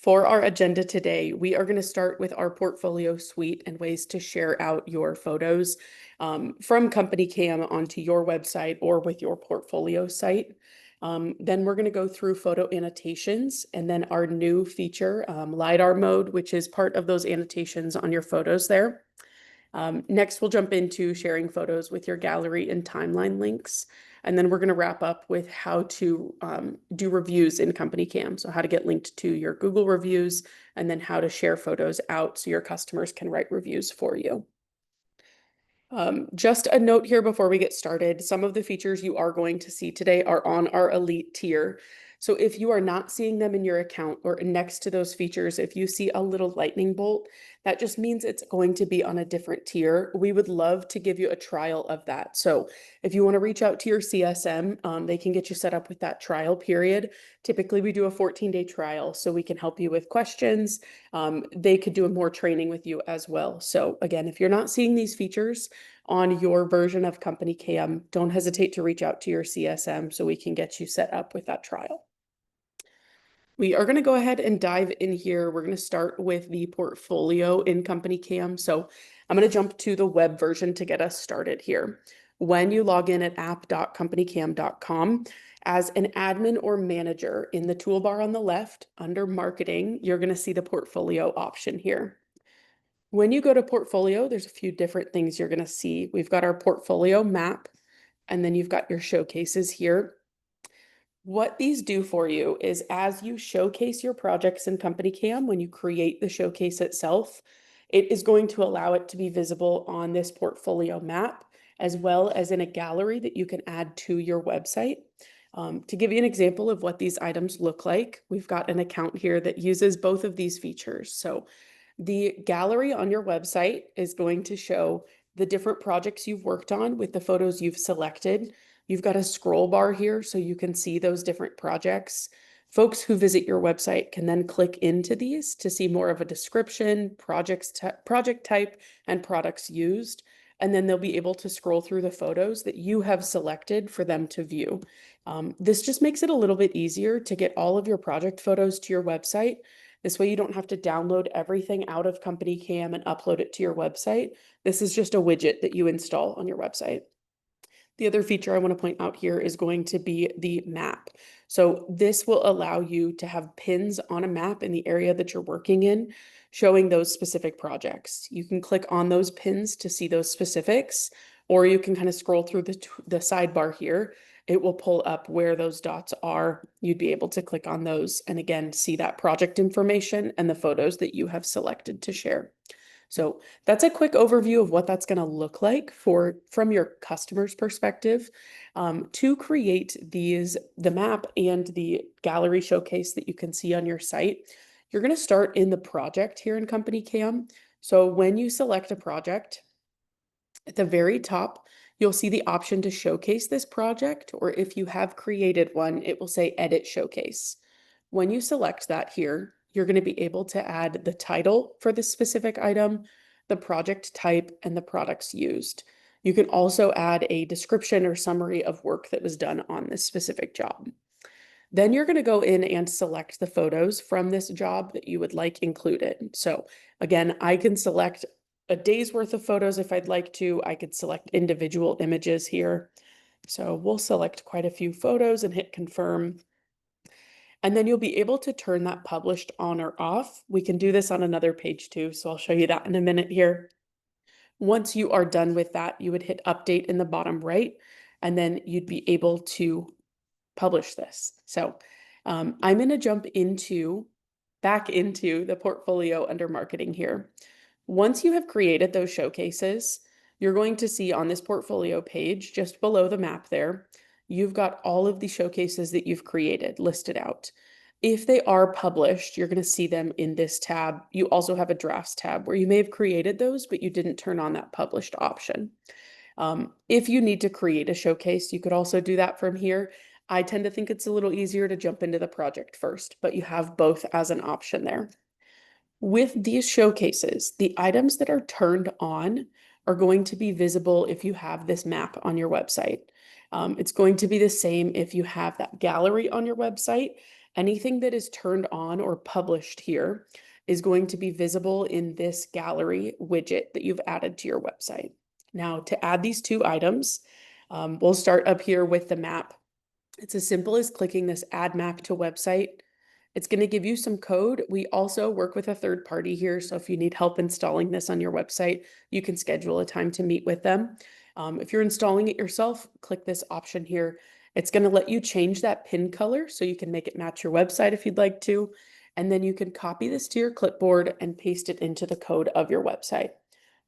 For our agenda today, we are going to start with our portfolio suite and ways to share out your photos from CompanyCam onto your website or with your portfolio site. Then we're going to go through photo annotations and then our new feature, LiDAR mode, which is part of those annotations on your photos there. Next, we'll jump into sharing photos with your gallery and timeline links. And then we're going to wrap up with how to do reviews in CompanyCam. So how to get linked to your Google reviews, and then how to share photos out so your customers can write reviews for you. Just a note here before we get started, some of the features you are going to see today are on our elite tier. So if you are not seeing them in your account or next to those features, if you see a little lightning bolt, that just means it's going to be on a different tier. We would love to give you a trial of that. So if you want to reach out to your CSM, they can get you set up with that trial period. Typically, we do a 14-day trial, so we can help you with questions. They could do more training with you as well. So again, if you're not seeing these features on your version of CompanyCam, don't hesitate to reach out to your CSM so we can get you set up with that trial. We are going to go ahead and dive in here. We're going to start with the portfolio in CompanyCam. So I'm going to jump to the web version to get us started here. When you log in at app.companycam.com, as an admin or manager, in the toolbar on the left under marketing, you're going to see the portfolio option here. When you go to portfolio, there's a few different things you're going to see. We've got our portfolio map, and then you've got your showcases here. What these do for you is as you showcase your projects in CompanyCam, when you create the showcase itself, it is going to allow it to be visible on this portfolio map, as well as in a gallery that you can add to your website. To give you an example of what these items look like, we've got an account here that uses both of these features. So the gallery on your website is going to show the different projects you've worked on with the photos you've selected. You've got a scroll bar here so you can see those different projects. Folks who visit your website can then click into these to see more of a description, project type, and products used. And then they'll be able to scroll through the photos that you have selected for them to view. This just makes it a little bit easier to get all of your project photos to your website. This way you don't have to download everything out of CompanyCam and upload it to your website. This is just a widget that you install on your website. The other feature I want to point out here is going to be the map. So this will allow you to have pins on a map in the area that you're working in, showing those specific projects. You can click on those pins to see those specifics, or you can kind of scroll through the sidebar here. It will pull up where those dots are. You'd be able to click on those and again, see that project information and the photos that you have selected to share. So that's a quick overview of what that's going to look like from your customer's perspective. To create the map and the gallery showcase that you can see on your site, you're going to start in the project here in CompanyCam. So when you select a project, at the very top, you'll see the option to showcase this project, or if you have created one, it will say Edit Showcase. When you select that here, you're going to be able to add the title for this specific item, the project type, and the products used. You can also add a description or summary of work that was done on this specific job. Then you're going to go in and select the photos from this job that you would like included. So again, I can select a day's worth of photos if I'd like to. I could select individual images here. So we'll select quite a few photos and hit confirm. And then you'll be able to turn that published on or off. We can do this on another page too, so I'll show you that in a minute here. Once you are done with that, you would hit update in the bottom right, and then you'd be able to publish this. So I'm going to jump back into the portfolio under marketing here. Once you have created those showcases, you're going to see on this portfolio page, just below the map there, you've got all of the showcases that you've created listed out. If they are published, you're going to see them in this tab. You also have a drafts tab where you may have created those, but you didn't turn on that published option. If you need to create a showcase, you could also do that from here. I tend to think it's a little easier to jump into the project first, but you have both as an option there. With these showcases, the items that are turned on are going to be visible if you have this map on your website. It's going to be the same if you have that gallery on your website. anything that is turned on or published here is going to be visible in this gallery widget that you've added to your website. Now, to add these two items, we'll start up here with the map. It's as simple as clicking this Add Map to Website. It's going to give you some code. We also work with a third party here, so if you need help installing this on your website, you can schedule a time to meet with them. If you're installing it yourself, click this option here. It's going to let you change that pin color so you can make it match your website if you'd like to. And then you can copy this to your clipboard and paste it into the code of your website.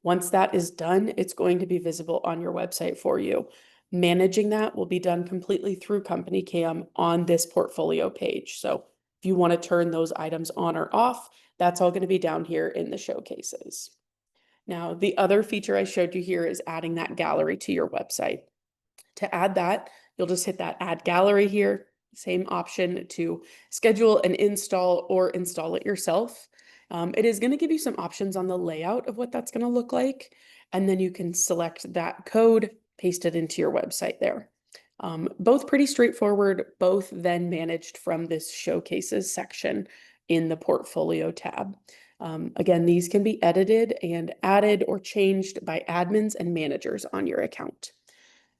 Once that is done, it's going to be visible on your website for you. Managing that will be done completely through CompanyCam on this portfolio page. So if you want to turn those items on or off, that's all going to be down here in the showcases. Now, the other feature I showed you here is adding that gallery to your website. To add that, you'll just hit that Add Gallery here. Same option to schedule an install or install it yourself. It is going to give you some options on the layout of what that's going to look like. And then you can select that code, paste it into your website there. Both pretty straightforward, both then managed from this showcases section in the portfolio tab. Again, these can be edited and added or changed by admins and managers on your account.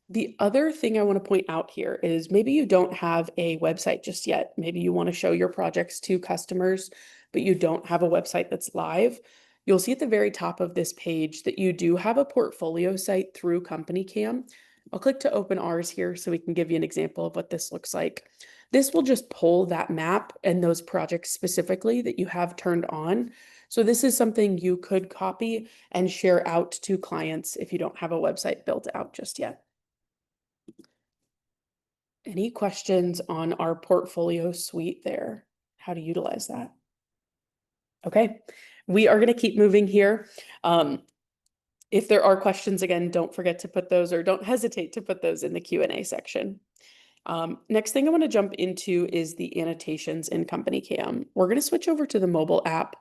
The other thing I want to point out here is maybe you don't have a website just yet. Maybe you want to show your projects to customers, but you don't have a website that's live. You'll see at the very top of this page that you do have a portfolio site through CompanyCam. I'll click to open ours here so we can give you an example of what this looks like. This will just pull that map and those projects specifically that you have turned on. So this is something you could copy and share out to clients if you don't have a website built out just yet. Any questions on our portfolio suite there? How to utilize that? Okay, we are going to keep moving here. If there are questions, again, don't forget to put those, or don't hesitate to put those in the Q&A section. Next thing I want to jump into is the annotations in CompanyCam. We're going to switch over to the mobile app.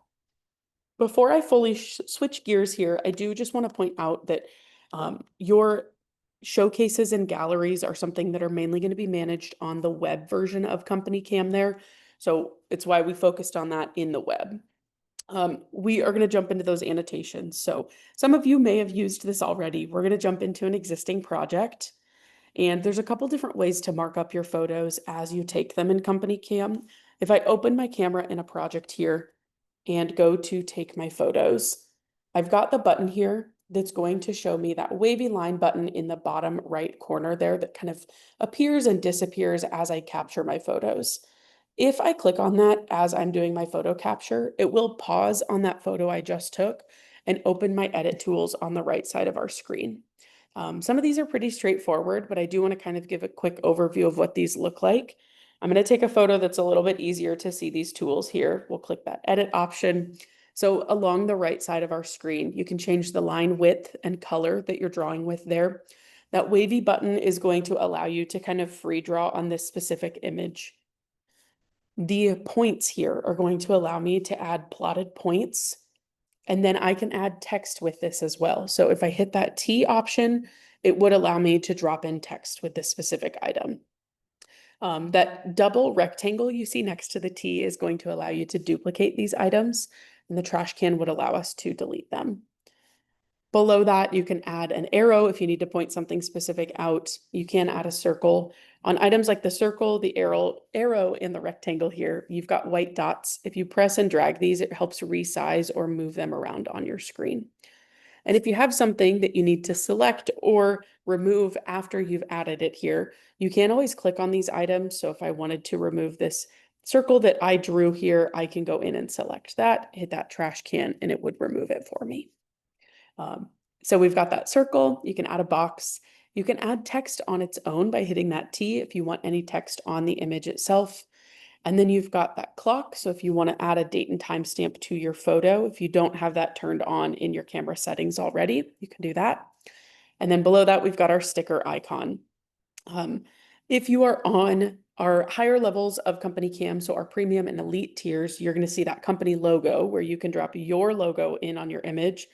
Before I fully switch gears here, I do just want to point out that your showcases and galleries are something that are mainly going to be managed on the web version of CompanyCam there. So it's why we focused on that in the web. We are going to jump into those annotations. So some of you may have used this already. We're going to jump into an existing project. And there's a couple different ways to mark up your photos as you take them in CompanyCam. If I open my camera in a project here and go to take my photos, I've got the button here that's going to show me that wavy line button in the bottom right corner there that kind of appears and disappears as I capture my photos. If I click on that as I'm doing my photo capture, it will pause on that photo I just took and open my edit tools on the right side of our screen. Some of these are pretty straightforward, but I do want to kind of give a quick overview of what these look like. I'm going to take a photo that's a little bit easier to see these tools here. We'll click that edit option. So along the right side of our screen, you can change the line width and color that you're drawing with there. That wavy button is going to allow you to kind of free draw on this specific image. The points here are going to allow me to add plotted points, and then I can add text with this as well. So if I hit that T option, it would allow me to drop in text with this specific item. That double rectangle you see next to the T is going to allow you to duplicate these items, and the trash can would allow us to delete them. Below that, you can add an arrow if you need to point something specific out. You can add a circle. On items like the circle, the arrow, and the rectangle here, you've got white dots. If you press and drag these, it helps resize or move them around on your screen. And if you have something that you need to select or remove after you've added it here, you can always click on these items. So if I wanted to remove this circle that I drew here, I can go in and select that, hit that trash can, and it would remove it for me. So we've got that circle. You can add a box. You can add text on its own by hitting that T if you want any text on the image itself. And then you've got that clock. So if you want to add a date and time stamp to your photo, if you don't have that turned on in your camera settings already, you can do that. And then below that, we've got our sticker icon. If you are on our higher levels of CompanyCam, so our premium and elite tiers, you're going to see that company logo where you can drop your logo in on your image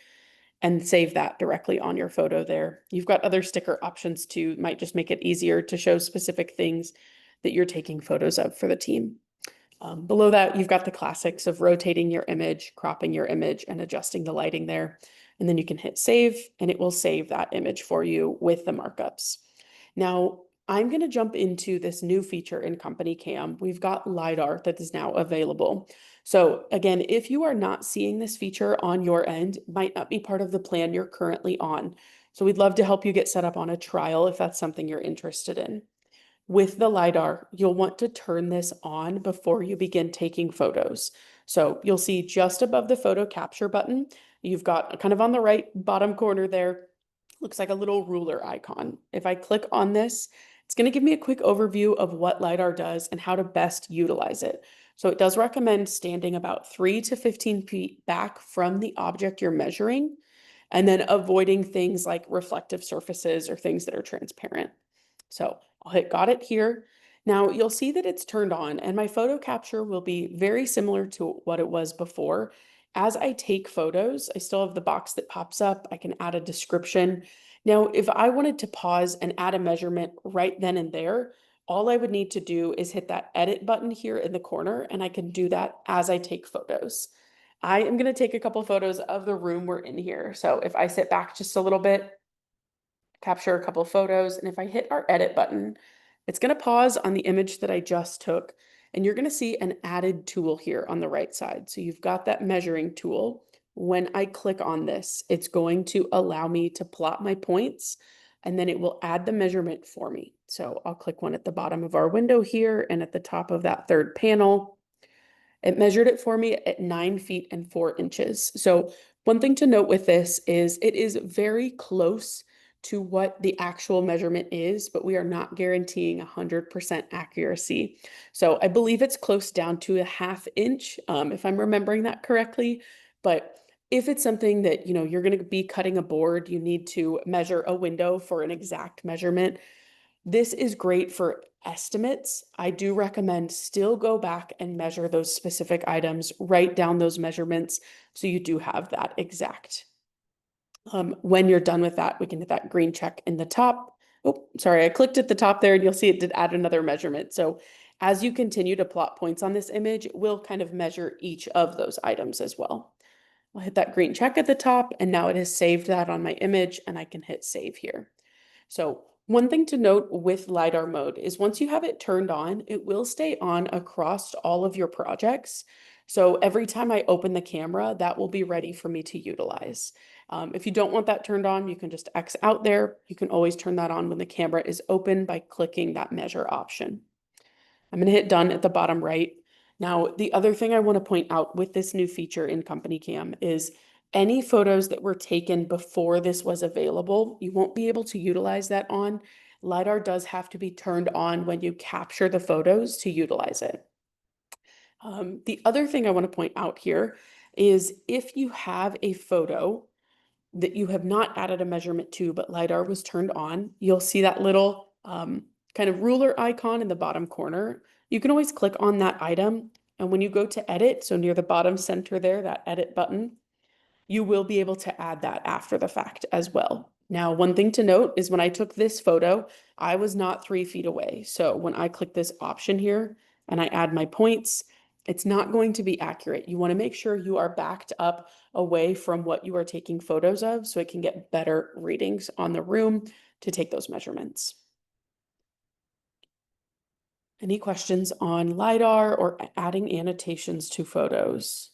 and save that directly on your photo there. You've got other sticker options too, might just make it easier to show specific things that you're taking photos of for the team. Below that, you've got the classics of rotating your image, cropping your image, and adjusting the lighting there. And then you can hit save, and it will save that image for you with the markups. Now, I'm going to jump into this new feature in CompanyCam. We've got LiDAR that is now available. So again, if you are not seeing this feature on your end, it might not be part of the plan you're currently on. So we'd love to help you get set up on a trial if that's something you're interested in. With the LiDAR, you'll want to turn this on before you begin taking photos. So you'll see just above the photo capture button, you've got kind of on the right bottom corner there, looks like a little ruler icon. If I click on this, it's going to give me a quick overview of what LiDAR does and how to best utilize it. So it does recommend standing about 3 to 15 feet back from the object you're measuring, and then avoiding things like reflective surfaces or things that are transparent. So I'll hit got it here. Now you'll see that it's turned on and my photo capture will be very similar to what it was before. As I take photos, I still have the box that pops up. I can add a description. Now, if I wanted to pause and add a measurement right then and there, all I would need to do is hit that edit button here in the corner, and I can do that as I take photos. I am going to take a couple photos of the room we're in here. So if I sit back just a little bit, capture a couple photos, and if I hit our edit button, it's going to pause on the image that I just took, and you're going to see an added tool here on the right side. So you've got that measuring tool. When I click on this, it's going to allow me to plot my points, and then it will add the measurement for me. So I'll click one at the bottom of our window here and at the top of that third panel. It measured it for me at 9 feet and 4 inches. So one thing to note with this is it is very close to what the actual measurement is, but we are not guaranteeing 100% accuracy. So I believe it's close down to a 1/2 inch, if I'm remembering that correctly. But if it's something that, you're going to be cutting a board, you need to measure a window for an exact measurement. This is great for estimates. I do recommend still go back and measure those specific items, write down those measurements so you do have that exact. When you're done with that, we can hit that green check in the top. Oh, sorry, I clicked at the top there and you'll see it did add another measurement. So as you continue to plot points on this image, it will kind of measure each of those items as well. I'll hit that green check at the top, and now it has saved that on my image, and I can hit save here. So one thing to note with LiDAR mode is once you have it turned on, it will stay on across all of your projects. So every time I open the camera, that will be ready for me to utilize. If you don't want that turned on, you can just X out there. You can always turn that on when the camera is open by clicking that measure option. I'm going to hit done at the bottom right. Now, the other thing I want to point out with this new feature in CompanyCam is any photos that were taken before this was available, you won't be able to utilize that on. LiDAR does have to be turned on when you capture the photos to utilize it. The other thing I want to point out here is if you have a photo that you have not added a measurement to, but LiDAR was turned on, you'll see that little kind of ruler icon in the bottom corner. You can always click on that item, and when you go to edit, so near the bottom center there, that edit button, you will be able to add that after the fact as well. Now, one thing to note is when I took this photo, I was not 3 feet away. So when I click this option here and I add my points, it's not going to be accurate. You want to make sure you are backed up away from what you are taking photos of so it can get better readings on the room to take those measurements. Any questions on LiDAR or adding annotations to photos?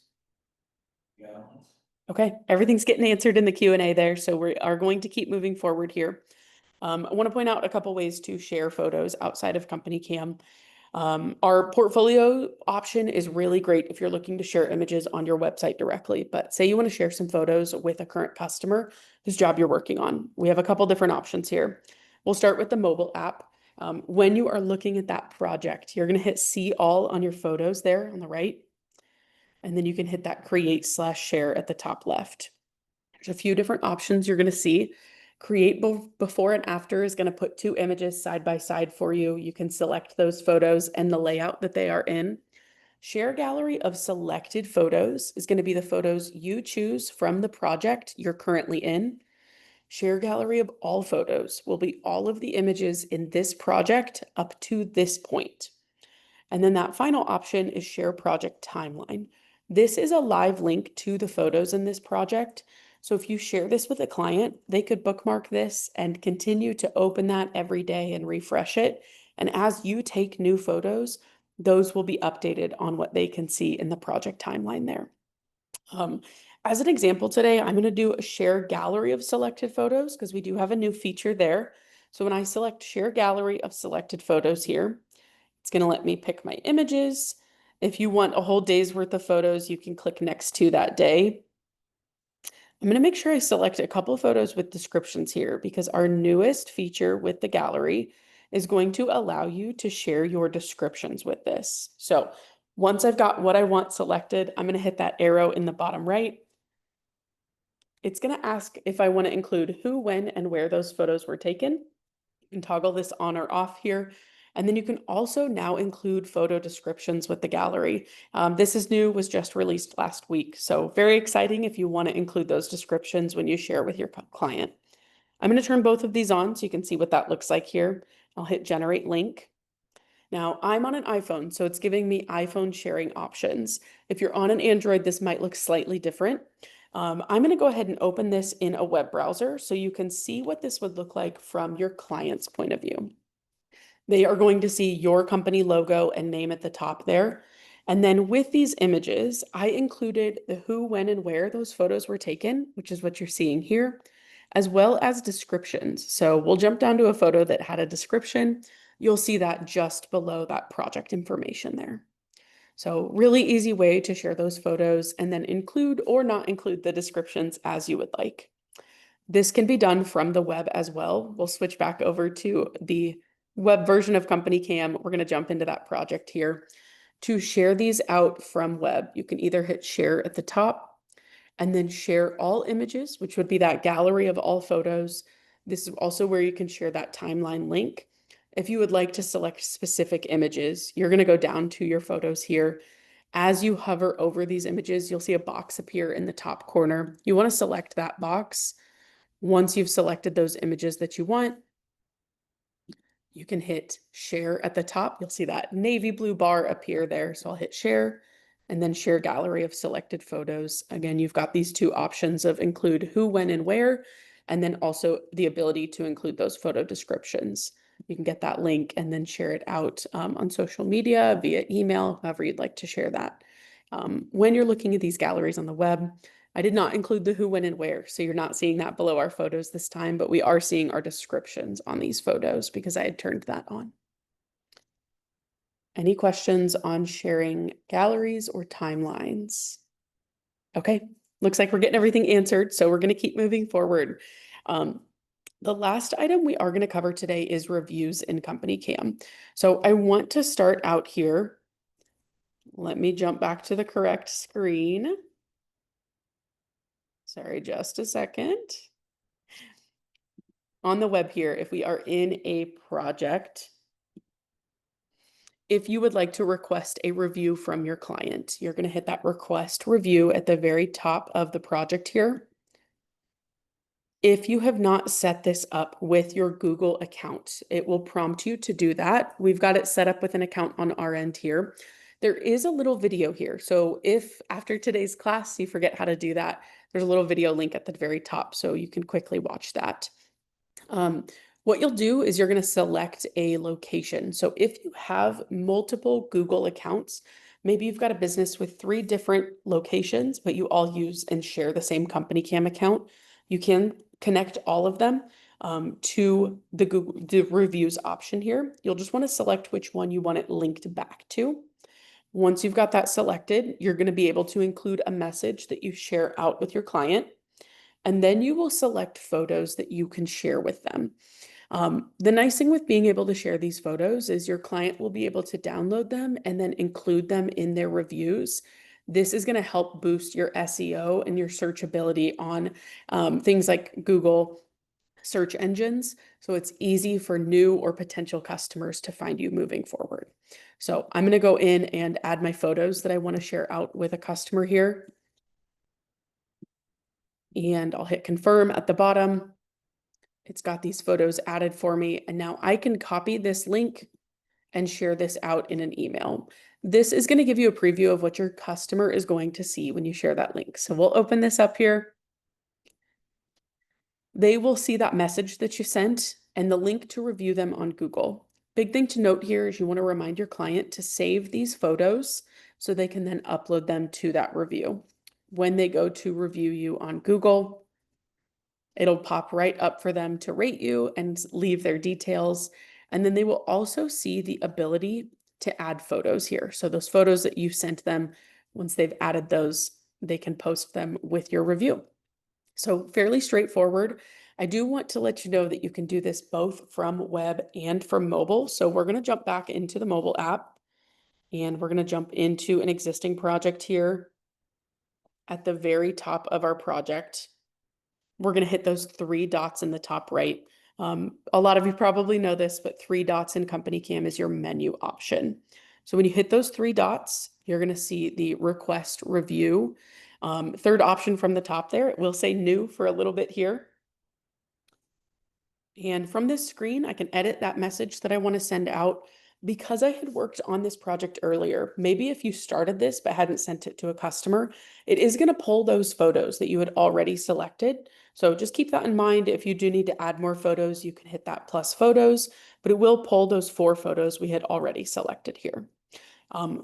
Yeah. Okay, everything's getting answered in the Q&A there, so we are going to keep moving forward here. I want to point out a couple ways to share photos outside of CompanyCam. Our portfolio option is really great if you're looking to share images on your website directly, but say you want to share some photos with a current customer whose job you're working on. We have a couple different options here. We'll start with the mobile app. When you are looking at that project, you're going to hit see all on your photos there on the right. And then you can hit that create/share at the top left. There's a few different options you're going to see. Create before and after is going to put 2 images side by side for you. You can select those photos and the layout that they are in. Share gallery of selected photos is going to be the photos you choose from the project you're currently in. Share gallery of all photos will be all of the images in this project up to this point. And then that final option is share project timeline. This is a live link to the photos in this project. So if you share this with a client, they could bookmark this and continue to open that every day and refresh it. And as you take new photos, those will be updated on what they can see in the project timeline there. As an example today, I'm going to do a share gallery of selected photos because we do have a new feature there. So when I select share gallery of selected photos here, it's going to let me pick my images. If you want a whole day's worth of photos, you can click next to that day. I'm going to make sure I select a couple of photos with descriptions here because our newest feature with the gallery is going to allow you to share your descriptions with this. So once I've got what I want selected, I'm going to hit that arrow in the bottom right. It's going to ask if I want to include who, when, and where those photos were taken. You can toggle this on or off here. And then you can also now include photo descriptions with the gallery. This is new, was just released last week. So very exciting if you want to include those descriptions when you share with your client. I'm going to turn both of these on so you can see what that looks like here. I'll hit generate link. Now I'm on an iPhone, so it's giving me iPhone sharing options. If you're on an Android, this might look slightly different. I'm going to go ahead and open this in a web browser so you can see what this would look like from your client's point of view. They are going to see your company logo and name at the top there. And then with these images, I included the who, when, and where those photos were taken, which is what you're seeing here, as well as descriptions. So we'll jump down to a photo that had a description. You'll see that just below that project information there. So really easy way to share those photos and then include or not include the descriptions as you would like. This can be done from the web as well. We'll switch back over to the web version of CompanyCam. We're going to jump into that project here. To share these out from web, you can either hit share at the top and then share all images, which would be that gallery of all photos. This is also where you can share that timeline link. If you would like to select specific images, you're going to go down to your photos here. As you hover over these images, you'll see a box appear in the top corner. You want to select that box. Once you've selected those images that you want, you can hit share at the top. You'll see that navy blue bar appear there. So I'll hit share and then share gallery of selected photos. Again, you've got these two options of include who, when, and where, and then also the ability to include those photo descriptions. You can get that link and then share it out on social media, via email, however you'd like to share that. When you're looking at these galleries on the web, I did not include the who, when, and where, so you're not seeing that below our photos this time, but we are seeing our descriptions on these photos because I had turned that on. Any questions on sharing galleries or timelines? Okay, looks like we're getting everything answered, so we're going to keep moving forward. The last item we are going to cover today is reviews in CompanyCam. So I want to start out here. Let me jump back to the correct screen. Sorry, just a second. On the web here, if we are in a project, if you would like to request a review from your client, you're going to hit that request review at the very top of the project here. If you have not set this up with your Google account, it will prompt you to do that. We've got it set up with an account on our end here. There is a little video here. So if after today's class you forget how to do that, there's a little video link at the very top so you can quickly watch that. What you'll do is you're going to select a location. So if you have multiple Google accounts, maybe you've got a business with 3 different locations, but you all use and share the same CompanyCam account, you can connect all of them to the reviews option here. You'll just want to select which one you want it linked back to. Once you've got that selected, you're going to be able to include a message that you share out with your client. And then you will select photos that you can share with them. The nice thing with being able to share these photos is your client will be able to download them and then include them in their reviews. This is going to help boost your SEO and your searchability on things like Google search engines. So it's easy for new or potential customers to find you moving forward. So I'm going to go in and add my photos that I want to share out with a customer here. And I'll hit confirm at the bottom. It's got these photos added for me. And now I can copy this link and share this out in an email. This is going to give you a preview of what your customer is going to see when you share that link. So we'll open this up here. They will see that message that you sent and the link to review them on Google. Big thing to note here is you want to remind your client to save these photos so they can then upload them to that review. When they go to review you on Google, it'll pop right up for them to rate you and leave their details. And then they will also see the ability to add photos here. So those photos that you sent them, once they've added those, they can post them with your review. So fairly straightforward. I do want to let you know that you can do this both from web and from mobile. So we're going to jump back into the mobile app and we're going to jump into an existing project here. At the very top of our project, we're going to hit those three dots in the top right. A lot of you probably know this, but 3 dots in CompanyCam is your menu option. So when you hit those 3 dots, you're going to see the request review. Third option from the top there, it will say new for a little bit here. And from this screen, I can edit that message that I want to send out. Because I had worked on this project earlier, maybe if you started this but hadn't sent it to a customer, it is going to pull those photos that you had already selected. So just keep that in mind. If you do need to add more photos, you can hit that plus photos, but it will pull those 4 photos we had already selected here.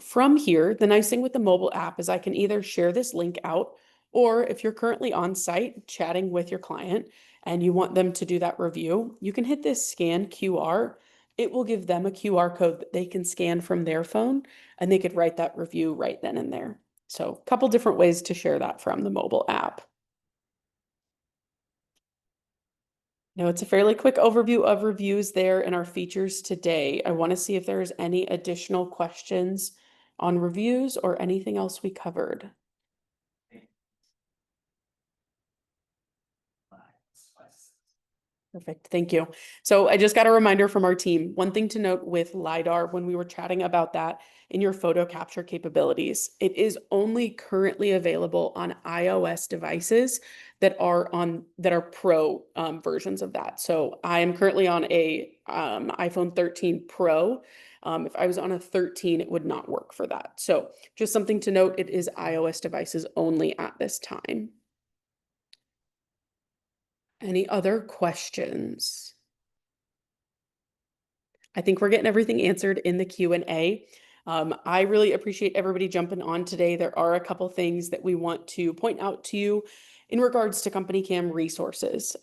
From here, the nice thing with the mobile app is I can either share this link out, or if you're currently on site chatting with your client and you want them to do that review, you can hit this scan QR. It will give them a QR code that they can scan from their phone and they could write that review right then and there. So a couple different ways to share that from the mobile app. Now, it's a fairly quick overview of reviews there and our features today. I want to see if there's any additional questions on reviews or anything else we covered. Perfect. Thank you. So I just got a reminder from our team. One thing to note with LiDAR, when we were chatting about that in your photo capture capabilities, it is only currently available on iOS devices that are Pro versions of that. So I am currently on a iPhone 13 Pro. If I was on a 13, it would not work for that. So just something to note, it is iOS devices only at this time. Any other questions? I think we're getting everything answered in the Q&A. I really appreciate everybody jumping on today. There are a couple things that we want to point out to you in regards to CompanyCam resources.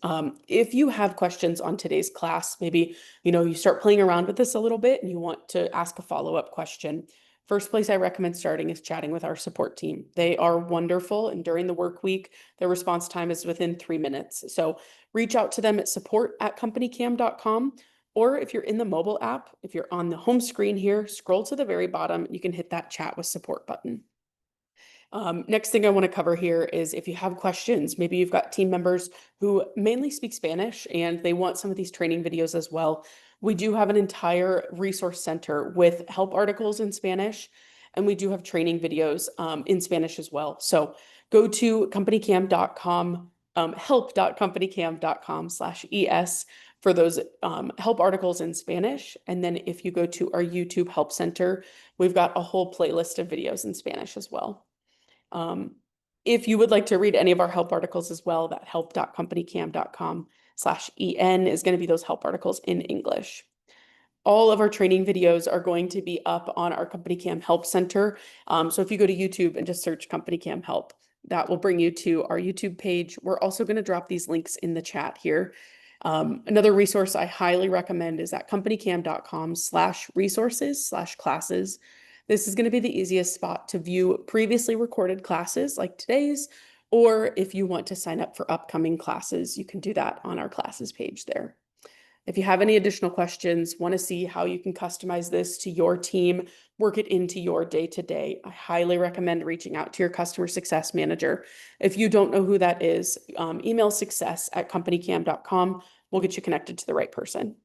If you have questions on today's class, maybe you start playing around with this a little bit and you want to ask a follow-up question, first place I recommend starting is chatting with our support team. They are wonderful, and during the work week, their response time is within 3 minutes. So reach out to them at support@companycam.com, or if you're in the mobile app, if you're on the home screen here, scroll to the very bottom, you can hit that chat with support button. Next thing I want to cover here is if you have questions, maybe you've got team members who mainly speak Spanish and they want some of these training videos as well. We do have an entire resource center with help articles in Spanish, and we do have training videos in Spanish as well. So go to companycam.com, help.companycam.com/ES for those help articles in Spanish. And then if you go to our YouTube Help Center, we've got a whole playlist of videos in Spanish as well. If you would like to read any of our help articles as well, that help.companycam.com/EN is going to be those help articles in English. All of our training videos are going to be up on our CompanyCam Help Center. So if you go to YouTube and just search CompanyCam Help, that will bring you to our YouTube page. We're also going to drop these links in the chat here. Another resource I highly recommend is at companycam.com/resources/classes. This is going to be the easiest spot to view previously recorded classes like today's, or if you want to sign up for upcoming classes, you can do that on our classes page there. If you have any additional questions, want to see how you can customize this to your team, work it into your day-to-day, I highly recommend reaching out to your customer success manager. If you don't know who that is, email success@companycam.com. We'll get you connected to the right person.